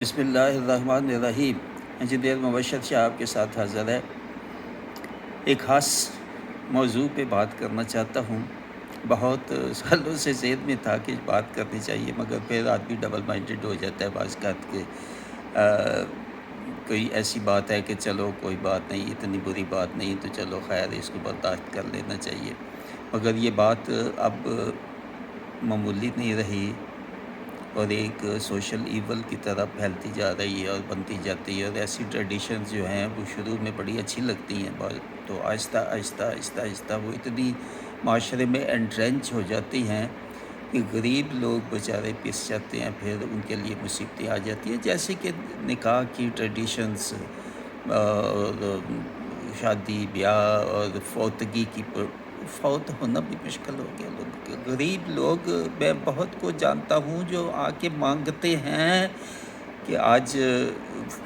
بسم اللہ الرحمن الرحیم۔ انجینئر مبشر شاہ آپ کے ساتھ حاضر ہے۔ ایک خاص موضوع پہ بات کرنا چاہتا ہوں۔ بہت سالوں سے ذہن میں تھا کہ بات کرنی چاہیے، مگر پھر آدمی ڈبل مائنڈڈ ہو جاتا ہے بعض اوقات کے کوئی ایسی بات ہے کہ چلو کوئی بات نہیں، اتنی بری بات نہیں، تو چلو خیر اس کو برداشت کر لینا چاہیے، مگر یہ بات اب معمولی نہیں رہی اور ایک سوشل ایول کی طرح پھیلتی جا رہی ہے اور بنتی جاتی ہے، اور ایسی ٹریڈیشنز جو ہیں وہ شروع میں بڑی اچھی لگتی ہیں، تو آہستہ آہستہ آہستہ آہستہ وہ اتنی معاشرے میں انٹرینچ ہو جاتی ہیں کہ غریب لوگ بیچارے پس جاتے ہیں، پھر ان کے لیے مصیبتیں آ جاتی ہیں، جیسے کہ نکاح کی ٹریڈیشنز اور شادی بیاہ اور فوتگی کی فوت ہونا بھی مشکل ہو گیا لوگوں کے، غریب لوگ میں بہت کو جانتا ہوں جو آ کے مانگتے ہیں کہ آج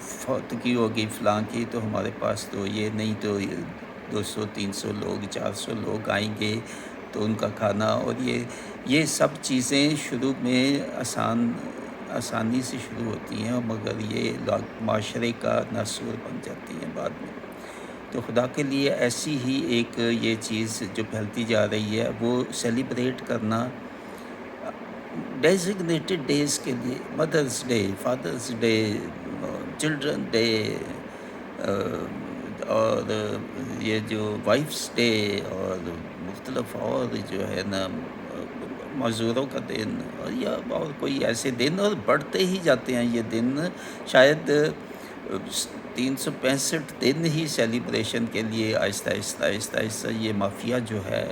فوتگی ہوگی فلاں کی، تو ہمارے پاس تو یہ نہیں، تو 200 300 لوگ 400 لوگ آئیں گے تو ان کا کھانا، اور یہ سب چیزیں شروع میں آسانی سے شروع ہوتی ہیں، مگر یہ معاشرے کا ناسور بن جاتی ہیں بعد میں۔ تو خدا کے لیے ایسی ہی ایک یہ چیز جو پھیلتی جا رہی ہے، وہ سیلیبریٹ کرنا ڈیزگنیٹڈ ڈیز کے لیے، mothers day, fathers day, children day, اور یہ جو وائفس ڈے اور مختلف اور جو ہے نا معذوروں کا دن، اور کوئی ایسے دن، اور بڑھتے ہی جاتے ہیں یہ دن، شاید 365 دن ہی سیلیبریشن کے لیے آہستہ آہستہ آہستہ آہستہ یہ مافیا جو ہے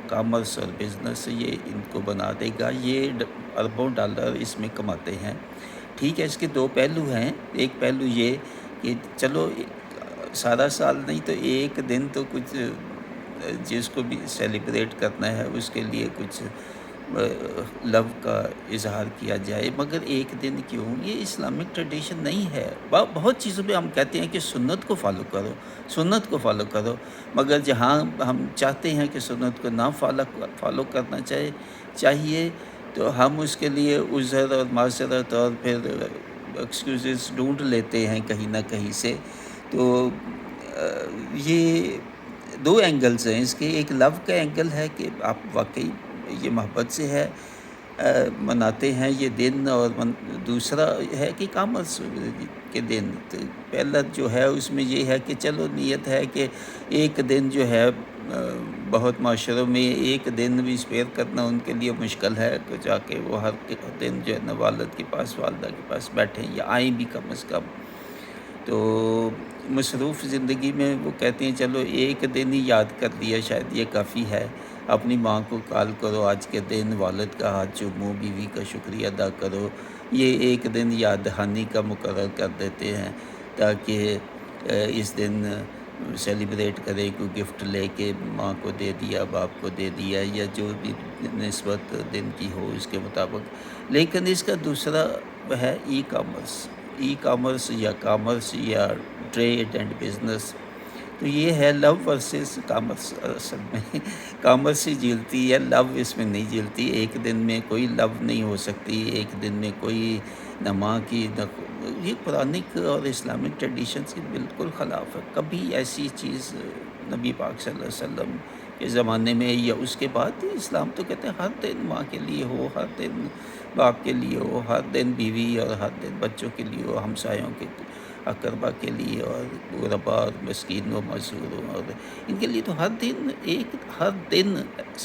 کامرس اور بزنس، یہ ان کو بنا دے گا، یہ اربوں ڈالر اس میں کماتے ہیں۔ ٹھیک ہے، اس کے دو پہلو ہیں۔ ایک پہلو یہ کہ چلو سارا سال نہیں تو ایک دن تو کچھ جس کو بھی سیلیبریٹ کرنا ہے اس کے لیے کچھ لو کا اظہار کیا جائے، مگر ایک دن کیوں؟ یہ اسلامک ٹریڈیشن نہیں ہے۔ بہت چیزوں پہ ہم کہتے ہیں کہ سنت کو فالو کرو، سنت کو فالو کرو، مگر جہاں ہم چاہتے ہیں کہ سنت کو نہ فالو کرنا چاہیے، تو ہم اس کے لیے عذر اور معذرت اور پھر ایکسکیوزز ڈھونڈ لیتے ہیں کہیں نہ کہیں سے۔ تو یہ دو اینگلز ہیں اس کے۔ ایک لو کا اینگل ہے کہ آپ واقعی یہ محبت سے ہے مناتے ہیں یہ دن، اور دوسرا ہے کہ کامرس کے دن۔ تو پہلا جو ہے اس میں یہ ہے کہ چلو نیت ہے کہ ایک دن جو ہے بہت معاشروں میں ایک دن بھی اسپیئر کرنا ان کے لیے مشکل ہے، کہ جا کے وہ ہر دن جو ہے نا والد کے پاس والدہ کے پاس بیٹھیں یا آئیں بھی کم از کم۔ تو مصروف زندگی میں وہ کہتے ہیں چلو ایک دن ہی یاد کر دیا شاید یہ کافی ہے، اپنی ماں کو کال کرو آج کے دن، والد کا ہاتھ چومو، بیوی کا شکریہ ادا کرو، یہ ایک دن یاد دہانی کا مقرر کر دیتے ہیں تاکہ اس دن سیلیبریٹ کرے، کوئی گفٹ لے کے ماں کو دے دیا، باپ کو دے دیا، یا جو بھی نسبت دن کی ہو اس کے مطابق۔ لیکن اس کا دوسرا ہے ای کامرس یا کامرس یا ٹریڈ اینڈ بزنس۔ تو یہ ہے لو ورسز کامرس۔ اصل میں کامرس ہی جیلتی ہے، لو اس میں نہیں جیلتی۔ ایک دن میں کوئی لو نہیں ہو سکتی، ایک دن میں کوئی نہ ماں کی یہ قرآنک اور اسلامک ٹریڈیشنز کے بالکل خلاف ہے۔ کبھی ایسی چیز نبی پاک صلی اللہ علیہ وسلم کے زمانے میں یا اس کے بعد اسلام تو کہتے ہیں ہر دن ماں کے لیے ہو، ہر دن باپ کے لیے ہو، ہر دن بیوی اور ہر دن بچوں کے لیے ہو، ہمسایوں کے اقربا کے لیے، اور غربا اور مسکین و معذوروں، اور ان کے لیے تو ہر دن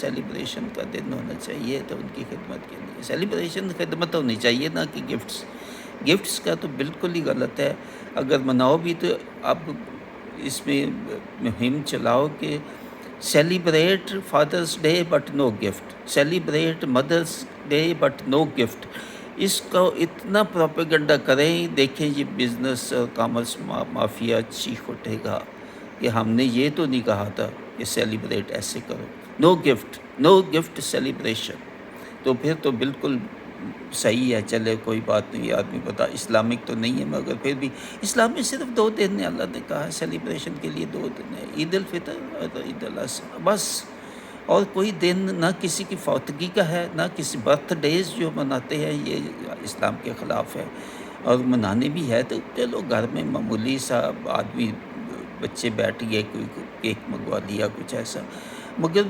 سیلیبریشن کا دن ہونا چاہیے، تو ان کی خدمت کے لیے سیلیبریشن خدمت ہونی چاہیے، نہ کہ گفٹس کا تو بالکل ہی غلط ہے۔ اگر مناؤ بھی تو اب اس میں مہم چلاؤ کہ celebrate fathers day but no gift, celebrate mothers day but no gift. اس کو اتنا پروپیگنڈا کریں، دیکھیں یہ بزنس اور کامرس مافیا چیخ اٹھے گا کہ ہم نے یہ تو نہیں کہا تھا کہ سیلیبریٹ ایسے کرو، نو گفٹ سیلیبریشن۔ تو پھر تو بالکل صحیح ہے، چلے کوئی بات نہیں، آدمی پتا اسلامک تو نہیں ہے، مگر پھر بھی اسلام میں صرف 2 دن اللہ نے کہا ہے سیلیبریشن کے لیے، 2 دن ہے، عید الفطر اور عید الاضحیٰ، بس۔ اور کوئی دن نہ کسی کی فوتگی کا ہے، نہ کسی برتھ ڈیز جو مناتے ہیں، یہ اسلام کے خلاف ہے۔ اور منانے بھی ہے تو چلو گھر میں معمولی سا آدمی بچے بیٹھ گئے، کوئی کیک منگوا لیا کچھ ایسا، مگر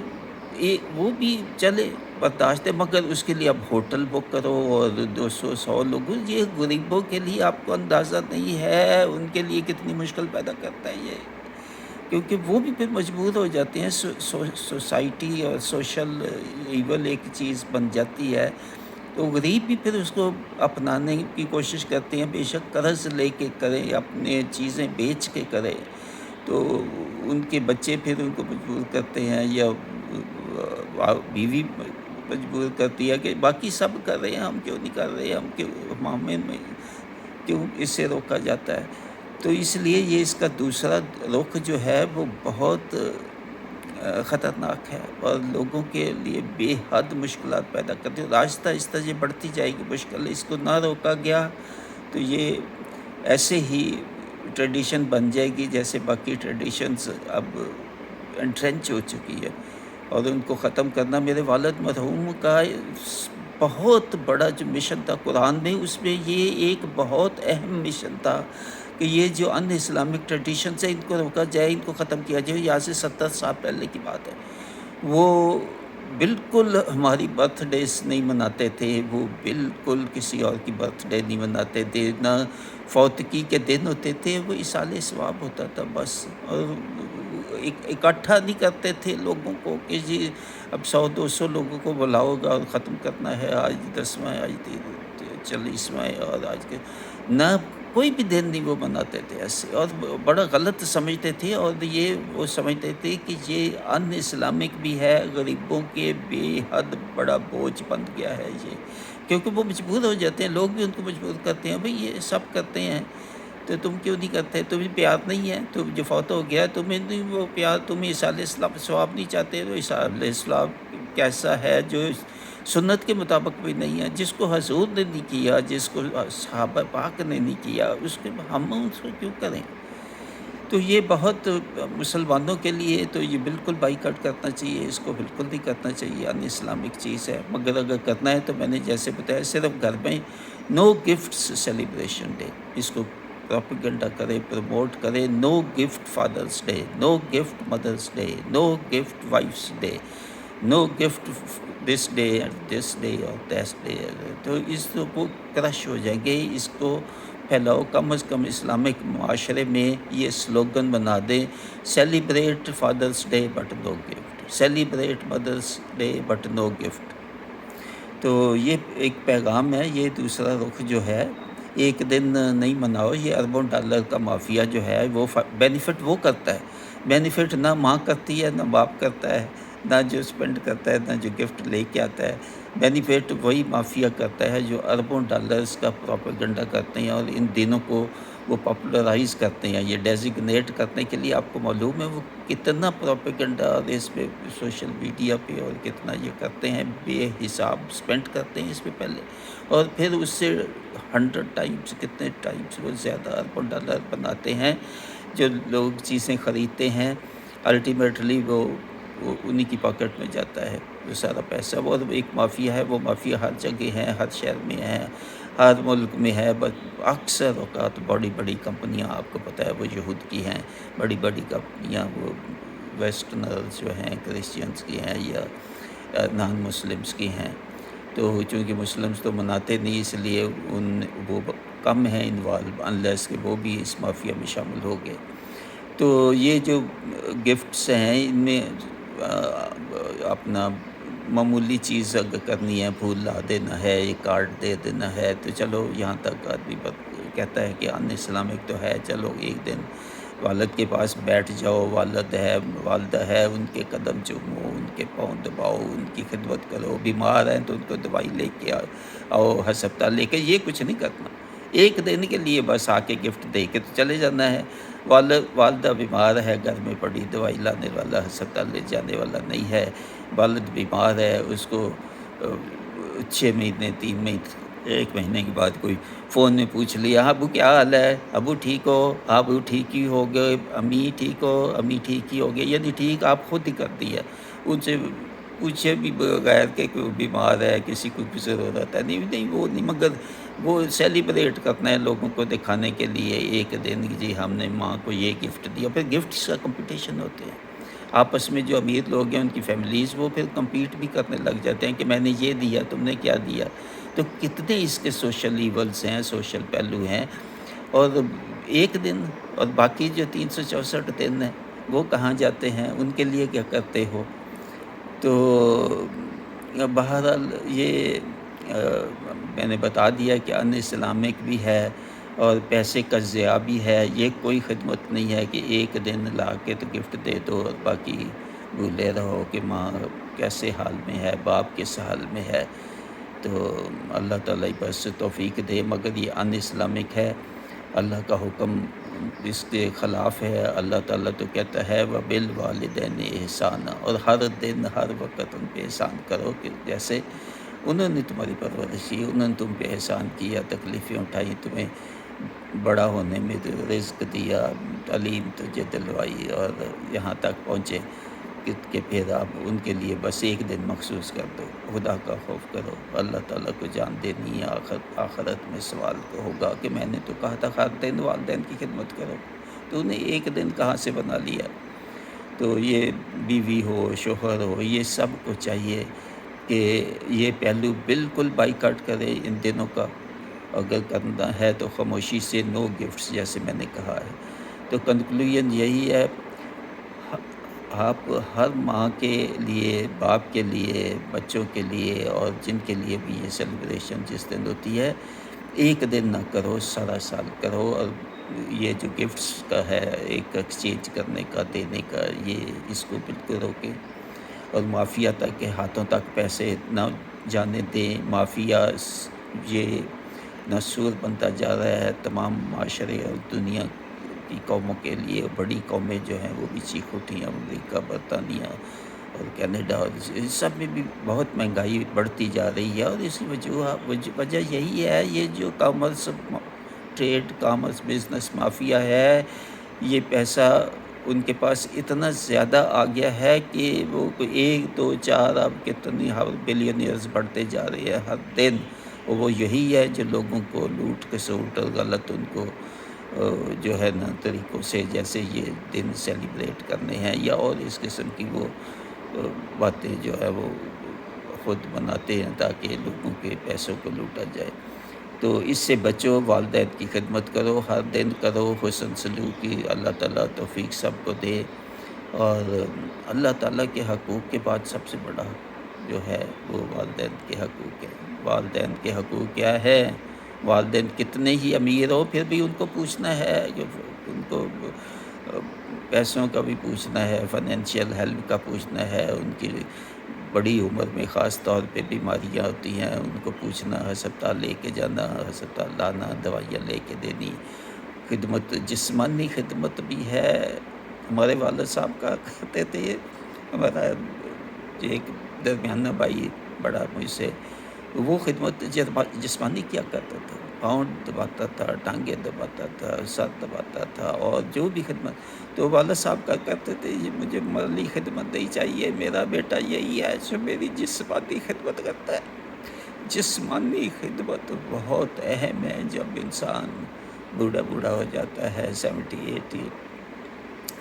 وہ بھی چلے برداشت ہے، مگر اس کے لیے اب ہوٹل بک کرو اور 200 100 لوگوں، یہ غریبوں کے لیے آپ کو اندازہ نہیں ہے ان کے لیے کتنی مشکل پیدا کرتا ہے یہ، کیونکہ وہ بھی پھر مجبور ہو جاتے ہیں، سوسائٹی اور سوشل ایول ایک چیز بن جاتی ہے، تو غریب بھی پھر اس کو اپنانے کی کوشش کرتے ہیں، بے شک قرض لے کے کریں، اپنے چیزیں بیچ کے کریں، تو ان کے بچے پھر ان کو مجبور کرتے ہیں، یا بیوی مجبور کرتی ہے کہ باقی سب کر رہے ہیں ہم کیوں نہیں کر رہے، ہم کیوں ہمیں کیوں اس سے روکا جاتا ہے؟ تو اس لیے یہ اس کا دوسرا رخ جو ہے وہ بہت خطرناک ہے اور لوگوں کے لیے بے حد مشکلات پیدا کرتی ہے، اور آہستہ آہستہ یہ بڑھتی جائے گی مشکل، اس کو نہ روکا گیا تو یہ ایسے ہی ٹریڈیشن بن جائے گی جیسے باقی ٹریڈیشنز اب انٹرنچ ہو چکی ہے، اور ان کو ختم کرنا میرے والد مرحوم کا بہت بڑا جو مشن تھا قرآن میں، اس میں یہ ایک بہت اہم مشن تھا کہ یہ جو ان اسلامک ٹریڈیشنز ہیں ان کو روکا جائے، ان کو ختم کیا جائے۔ یہاں سے 70 سال پہلے کی بات ہے، وہ بالکل ہماری برتھ ڈیز نہیں مناتے تھے، وہ بالکل کسی اور کی برتھ ڈے نہیں مناتے تھے، نہ فوتگی کے دن ہوتے تھے، وہ اِیصال ثواب ہوتا تھا بس، اور اکٹھا نہیں کرتے تھے لوگوں کو کہ جی اب 100 200 لوگوں کو بلاؤ گا اور ختم کرنا ہے، آج 10واں ہے، آج 40واں ہے، اور آج کے نہ کوئی بھی دن نہیں وہ مناتے تھے ایسے، اور بڑا غلط سمجھتے تھے، اور یہ وہ سمجھتے تھے کہ یہ ان اسلامک بھی ہے، غریبوں کے بے حد بڑا بوجھ بن گیا ہے یہ، کیونکہ وہ مجبور ہو جاتے ہیں، لوگ بھی ان کو مجبور کرتے ہیں، بھئی یہ سب کرتے ہیں تو تم کیوں نہیں کرتے، تمہیں پیار نہیں ہے، تم جو فوت ہو گیا تمہیں نہیں وہ پیار، تم ایصال ثواب نہیں چاہتے، تو ایصال ثواب کیسا ہے جو سنت کے مطابق بھی نہیں ہے، جس کو حضور نے نہیں کیا، جس کو صحابہ پاک نے نہیں کیا، اس کے ہم اس کو کیوں کریں؟ تو یہ بہت مسلمانوں کے لیے تو یہ بالکل بائیکاٹ کرنا چاہیے، اس کو بالکل نہیں کرنا چاہیے، ان اسلامک چیز ہے، مگر اگر کرنا ہے تو میں نے جیسے بتایا صرف گھر میں نو گفٹس سیلیبریشن ڈے، اس کو پروپیگنڈا کرے، پروموٹ کرے، no gift fathers day, no gift mothers day, no gift wives day, no gift this day this day اور دیس ڈے، تو اس کو کرش ہو جائیں گے، اس کو پھیلاؤ، کم از کم اسلامک معاشرے میں یہ سلوگن بنا دیں، celebrate fathers day but no gift, celebrate mothers day but no gift, تو یہ ایک پیغام ہے، یہ دوسرا رخ جو ہے، ایک دن نہیں مناؤ، یہ اربوں ڈالر کا مافیا جو ہے وہ بینیفٹ وہ کرتا ہے، بینیفٹ نہ ماں کرتی ہے، نہ باپ کرتا ہے، نہ جو اسپینڈ کرتا ہے، نہ جو گفٹ لے کے آتا ہے، بینیفٹ وہی مافیا کرتا ہے جو اربوں ڈالرز کا پروپیگنڈا کرتے ہیں، اور ان دنوں کو وہ پاپولرائز کرتے ہیں، یہ ڈیزگنیٹ کرنے کے لیے، آپ کو معلوم ہے وہ کتنا پروپیگنڈا اور اس پہ سوشل میڈیا پہ اور کتنا یہ کرتے ہیں، بے حساب اسپینڈ کرتے ہیں اس پہ پہلے، اور پھر اس سے 100 ٹائمز کتنے ٹائمز وہ زیادہ اربوں ڈالر بناتے ہیں، جو لوگ چیزیں خریدتے ہیں الٹیمیٹلی وہ انہی کی پاکٹ میں جاتا ہے وہ سارا پیسہ، وہ ایک مافیا ہے، وہ مافیا ہر جگہ ہے، ہر شہر میں ہے، ہر ملک میں ہے، اکثر اوقات بڑی بڑی کمپنیاں آپ کو پتہ ہے وہ یہود کی ہیں، بڑی بڑی کمپنیاں وہ ویسٹرنرز جو ہیں کرسچنز کی ہیں یا نان مسلمز کی ہیں، تو چونکہ مسلمز تو مناتے نہیں اس لیے وہ کم ہیں انوالو، انلیس کہ وہ بھی اس مافیا میں شامل ہو گئے، تو یہ جو گفٹس ہیں ان میں اپنا معمولی چیز اگر کرنی ہے، پھول لا دینا ہے، ایک کارڈ دے دینا ہے، تو چلو یہاں تک آدمی کہتا ہے کہ ان اسلامک تو ہے، چلو ایک دن والد کے پاس بیٹھ جاؤ، والد ہے والدہ ہے، ان کے قدم چومو، ان کے پاؤں دباؤ، ان کی خدمت کرو، بیمار ہیں تو ان کو دوائی لے کے آؤ ہسپتال لے کے، یہ کچھ نہیں کرنا، ایک دن کے لیے بس آ کے گفٹ دے کے تو چلے جانا ہے، والدہ بیمار ہے، گھر میں پڑی، دوائی لانے والا ہسپتال لے جانے والا نہیں ہے، والد بیمار ہے، اس کو 6 مہینے 3 مہینے 1 مہینے کے بعد کوئی فون میں پوچھ لیا، ابو کیا حال ہے، ابو ٹھیک ہو، ابو ٹھیک ہی ہو گئے، امی ٹھیک ہو، امی ٹھیک ہی ہو گئے، یعنی ٹھیک آپ خود ہی کر دی ہے، ان سے پوچھے بھی بغیر کہ کوئی بیمار ہے، کسی کو بھی ضرورت ہے، نہیں وہ نہیں، مگر وہ سیلیبریٹ کرنا ہے لوگوں کو دکھانے کے لیے ایک دن جی ہم نے ماں کو یہ گفٹ دیا، پھر گفٹس کا کمپٹیشن ہوتے ہیں آپس میں۔ جو امیر لوگ ہیں ان کی فیملیز وہ پھر کمپیٹ بھی کرنے لگ جاتے ہیں کہ میں نے یہ دیا، تم نے کیا دیا۔ تو کتنے اس کے سوشل ایولز ہیں، سوشل پہلو ہیں، اور ایک دن اور باقی جو 364 دن ہیں وہ کہاں جاتے ہیں، ان کے لیے کیا کرتے ہو؟ تو بہرحال یہ میں نے بتا دیا کہ ان اسلامک بھی ہے اور پیسے کا ضیاع بھی ہے۔ یہ کوئی خدمت نہیں ہے کہ ایک دن لا کے تو گفٹ دے دو اور باقی بھولے رہو کہ ماں کیسے حال میں ہے، باپ کس حال میں ہے۔ تو اللہ تعالیٰ بس توفیق دے، مگر یہ ان اسلامک ہے، اللہ کا حکم اس کے خلاف ہے۔ اللہ تعالیٰ تو کہتا ہے وَبِالْوَالِدَيْنِ احسانًا، اور ہر دن ہر وقت ان پہ احسان کرو کہ جیسے انہوں نے تمہاری پرورش کی، انہوں نے تم پہ احسان کیا، تکلیفیں اٹھائی، تمہیں بڑا ہونے میں رزق دیا، تعلیم تجھے دلوائی، اور یہاں تک پہنچے کہ پھر آپ ان کے لیے بس ایک دن مخصوص کر دو۔ خدا کا خوف کرو، اللہ تعالیٰ کو جان دینی ہے، آخرت میں سوال تو ہوگا کہ میں نے تو کہا تھا ہر دن والدین کی خدمت کرو، تو انہیں ایک دن کہاں سے بنا لیا۔ تو یہ بیوی ہو، شوہر ہو، یہ سب کو چاہیے کہ یہ پہلو بالکل بائیکاٹ کرے ان دنوں کا۔ اگر کرنا ہے تو خاموشی سے، نو گفٹس جیسے میں نے کہا ہے۔ تو کنکلوژن یہی ہے، آپ ہر ماں کے لیے، باپ کے لیے، بچوں کے لیے، اور جن کے لیے بھی یہ سیلیبریشن جس دن ہوتی ہے، ایک دن نہ کرو، سارا سال کرو۔ اور یہ جو گفٹس کا ہے، ایک ایکسچینج کرنے کا، دینے کا، یہ اس کو بالکل روکیں، اور مافیا تک کے ہاتھوں تک پیسے نہ جانے دیں۔ مافیا یہ نسور بنتا جا رہا ہے تمام معاشرے اور دنیا کی قوموں کے لیے۔ بڑی قومیں جو ہیں وہ بھی چیخ اٹھی ہیں، امریکہ، برطانیہ اور کینیڈا، اور اس سب میں بھی بہت مہنگائی بڑھتی جا رہی ہے، اور اس کی وجہ یہی ہے، یہ جو commerce, trade, commerce, business mafia ہے، یہ پیسہ ان کے پاس اتنا زیادہ آ گیا ہے کہ وہ ایک دو چار اب کتنی بلینئرز بڑھتے جا رہے ہیں ہر دن۔ اور وہ یہی ہے جو لوگوں کو لوٹ کسوٹ اور غلط ان کو جو ہے نا طریقوں سے، جیسے یہ دن سیلیبریٹ کرنے ہیں یا اور اس قسم کی وہ باتیں جو ہے وہ خود بناتے ہیں تاکہ لوگوں کے پیسوں کو لوٹا جائے۔ تو اس سے بچو، والدین کی خدمت کرو، ہر دن کرو، حسن سلوک کی اللہ تعالیٰ توفیق سب کو دے۔ اور اللہ تعالیٰ کے حقوق کے بعد سب سے بڑا جو ہے وہ والدین کے حقوق ہے۔ والدین کے حقوق کیا ہے؟ والدین کتنے ہی امیر ہو پھر بھی ان کو پوچھنا ہے، کہ ان کو پیسوں کا بھی پوچھنا ہے، فائنینشیل ہیلپ کا پوچھنا ہے، ان کی بڑی عمر میں خاص طور پہ بیماریاں ہوتی ہیں، ان کو پوچھنا، ہسپتال لے کے جانا، ہسپتال لانا، دوائیاں لے کے دینی، خدمت، جسمانی خدمت بھی ہے۔ ہمارے والد صاحب کا کرتے تھے، ہمارا ایک درمیانہ بھائی بڑا مجھ سے، وہ خدمت جسمانی کیا کرتا تھا، پاؤں دباتا تھا، ٹانگیں دباتا تھا، سر دباتا تھا، اور جو بھی خدمت، تو والد صاحب کا کرتے تھے یہ مجھے مالی خدمت نہیں چاہیے، میرا بیٹا یہی ہے جو میری جسمانی خدمت کرتا ہے۔ جسمانی خدمت بہت اہم ہے۔ جب انسان بوڑھا ہو جاتا ہے، 70-80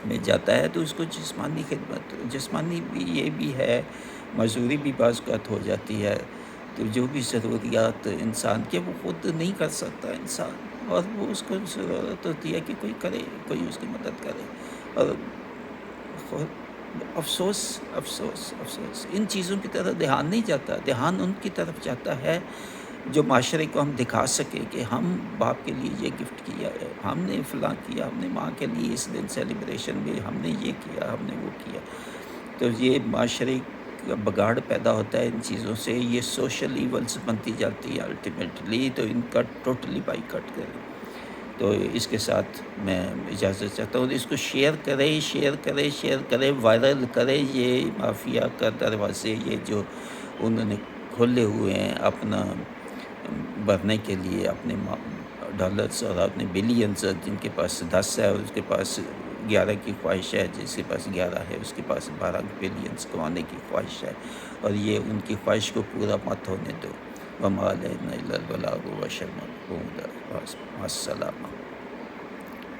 میں جاتا ہے، تو اس کو جسمانی خدمت، جسمانی بھی یہ بھی ہے، مزدوری بھی بعض اوقات ہو جاتی ہے، تو جو بھی ضروریات انسان کے وہ خود نہیں کر سکتا انسان، اور وہ اس کو ضرورت ہوتی ہے کہ کوئی کرے، کوئی اس کی مدد کرے۔ اور افسوس افسوس افسوس ان چیزوں کی طرف دھیان نہیں جاتا، دھیان ان کی طرف جاتا ہے جو معاشرے کو ہم دکھا سکیں کہ ہم باپ کے لیے یہ گفٹ کیا ہے، ہم نے فلاں کیا، ہم نے ماں کے لیے اس دن سیلیبریشن میں ہم نے یہ کیا، ہم نے وہ کیا۔ تو یہ معاشرے کا بگاڑ پیدا ہوتا ہے ان چیزوں سے، یہ سوشل ایونٹس بنتی جاتی ہے الٹیمیٹلی، تو ان کا ٹوٹلی بائیکاٹ کریں۔ تو اس کے ساتھ میں اجازت چاہتا ہوں، اس کو شیئر کریں، وائرل کریں۔ یہ مافیا کا دروازے یہ جو انہوں نے کھولے ہوئے ہیں اپنا بھرنے کے لیے، اپنے ڈالرز اور اپنے بلینز، جن کے پاس 10 ہے اور اس کے پاس 11 کی خواہش ہے، جس کے پاس 11 ہے اس کے پاس 12 بلینز کمانے کی خواہش ہے، اور یہ ان کی خواہش کو پورا مت ہونے دو۔ وما علینا الا البلاغ وبشر السلام.